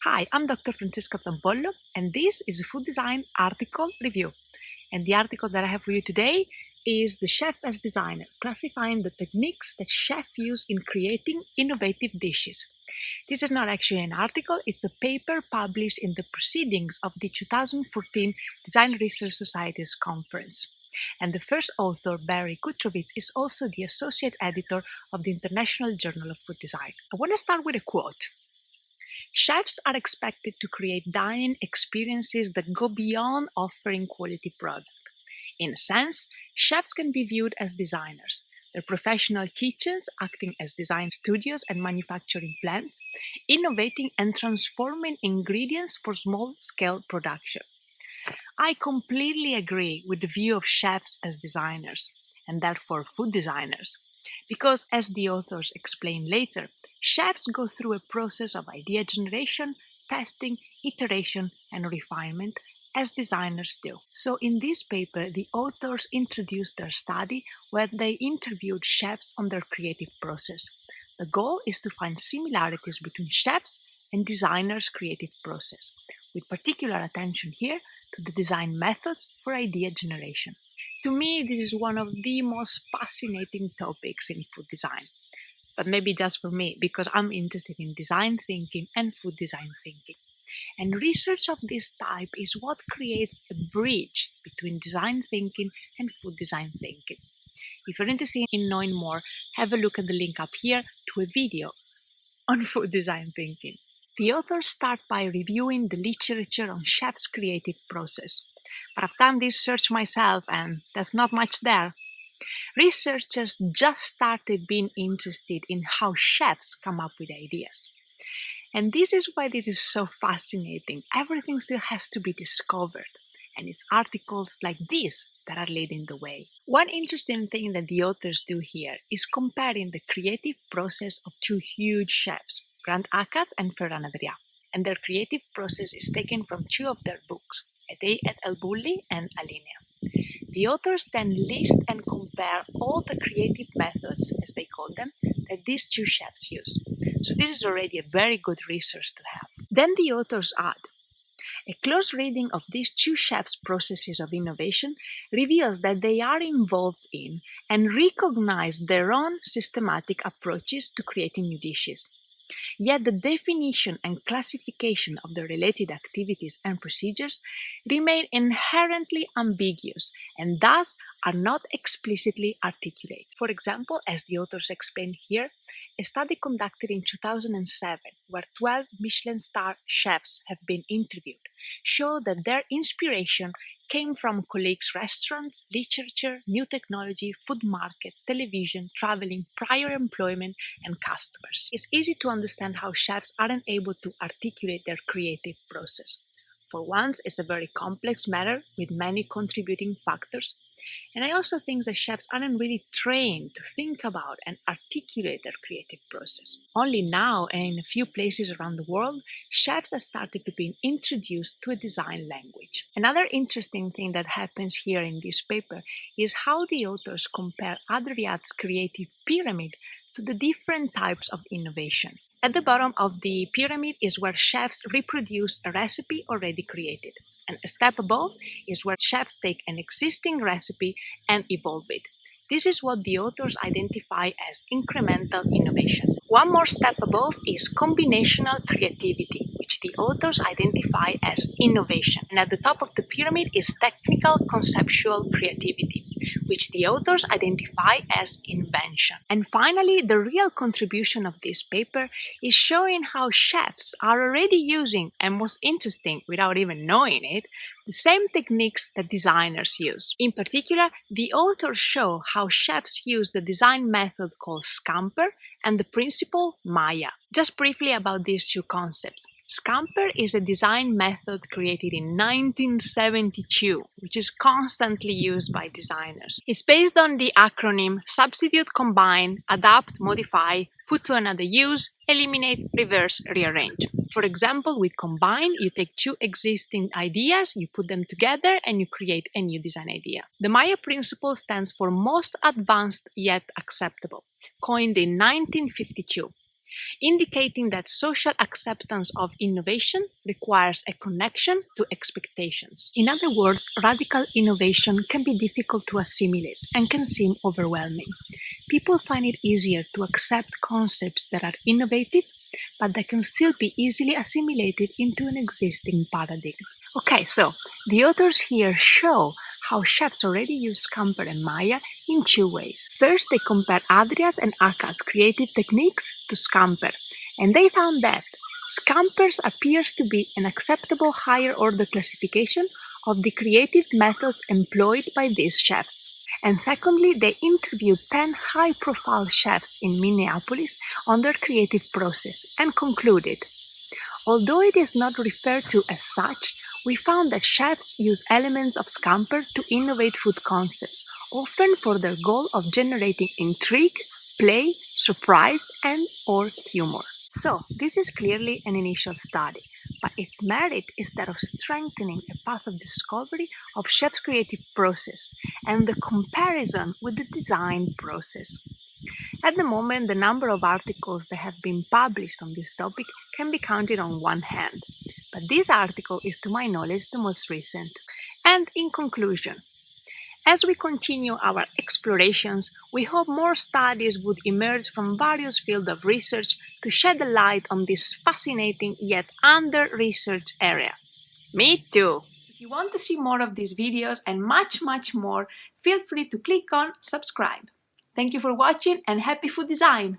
Hi, I'm Dr. Francesca Zampollo, and this is a food design article review. And the article that I have for you today is The Chef as Designer, classifying the techniques that chefs use in creating innovative dishes. This is not actually an article, it's a paper published in the proceedings of the 2014 Design Research Society's conference. And the first author, Barry Kudriwitz, is also the associate editor of the International Journal of Food Design. I want to start with a quote. Chefs are expected to create dining experiences that go beyond offering quality product. In a sense, chefs can be viewed as designers, their professional kitchens acting as design studios and manufacturing plants, innovating and transforming ingredients for small-scale production. I completely agree with the view of chefs as designers, and therefore food designers, because as the authors explain later, chefs go through a process of idea generation, testing, iteration, and refinement, as designers do. So in this paper, the authors introduced their study where they interviewed chefs on their creative process. The goal is to find similarities between chefs and designers' creative process, with particular attention here to the design methods for idea generation. To me, this is one of the most fascinating topics in food design. But maybe just for me, because I'm interested in design thinking and food design thinking. And research of this type is what creates a bridge between design thinking and food design thinking. If you're interested in knowing more, have a look at the link up here to a video on food design thinking. The authors start by reviewing the literature on chefs' creative process. But I've done this search myself and there's not much there. Researchers just started being interested in how chefs come up with ideas. And this is why this is so fascinating. Everything still has to be discovered. And it's articles like this that are leading the way. One interesting thing that the authors do here is comparing the creative process of two huge chefs, Grant Achatz and Ferran Adrià. And their creative process is taken from two of their books, A Day at El Bulli and Alinea. The authors then list and compare all the creative methods, as they call them, that these two chefs use. So this is already a very good resource to have. Then the authors add, a close reading of these two chefs' processes of innovation reveals that they are involved in and recognize their own systematic approaches to creating new dishes. Yet the definition and classification of the related activities and procedures remain inherently ambiguous and thus are not explicitly articulated. For example, as the authors explain here, a study conducted in 2007, where 12 Michelin star chefs have been interviewed, showed that their inspiration came from colleagues' restaurants, literature, new technology, food markets, television, traveling, prior employment, and customers. It's easy to understand how chefs aren't able to articulate their creative process. For once, it's a very complex matter with many contributing factors. And I also think that chefs aren't really trained to think about and articulate their creative process. Only now, and in a few places around the world, chefs have started to be introduced to a design language. Another interesting thing that happens here in this paper is how the authors compare Adrià's creative pyramid to the different types of innovation. At the bottom of the pyramid is where chefs reproduce a recipe already created. And a step above is where chefs take an existing recipe and evolve it. This is what the authors identify as incremental innovation. One more step above is combinational creativity, which the authors identify as innovation. And at the top of the pyramid is technical conceptual creativity, which the authors identify as invention. And finally, the real contribution of this paper is showing how chefs are already using, and most interesting, without even knowing it, the same techniques that designers use. In particular, the authors show how chefs use the design method called Scamper and the principle Maya. Just briefly about these two concepts. Scamper is a design method created in 1972, which is constantly used by designers. It's based on the acronym Substitute, Combine, Adapt, Modify, Put to Another Use, Eliminate, Reverse, Rearrange. For example, with Combine, you take two existing ideas, you put them together, and you create a new design idea. The Maya principle stands for Most Advanced Yet Acceptable, coined in 1952. indicating that social acceptance of innovation requires a connection to expectations. In other words, radical innovation can be difficult to assimilate and can seem overwhelming. People find it easier to accept concepts that are innovative, but that can still be easily assimilated into an existing paradigm. Okay, so the authors here show how chefs already use Scamper and Maya in two ways. First, they compare Adria's and Aka's creative techniques to Scamper, and they found that Scamper's appears to be an acceptable higher order classification of the creative methods employed by these chefs. And secondly, they interviewed 10 high-profile chefs in Minneapolis on their creative process and concluded, although it is not referred to as such, we found that chefs use elements of Scamper to innovate food concepts, often for their goal of generating intrigue, play, surprise, and/or humor. So, this is clearly an initial study, but its merit is that of strengthening a path of discovery of chef's creative process and the comparison with the design process. At the moment, the number of articles that have been published on this topic can be counted on one hand, but this article is, to my knowledge, the most recent. And in conclusion, as we continue our explorations, we hope more studies would emerge from various fields of research to shed a light on this fascinating yet under-researched area. Me too! If you want to see more of these videos and much more, feel free to click on subscribe. Thank you for watching and happy food design!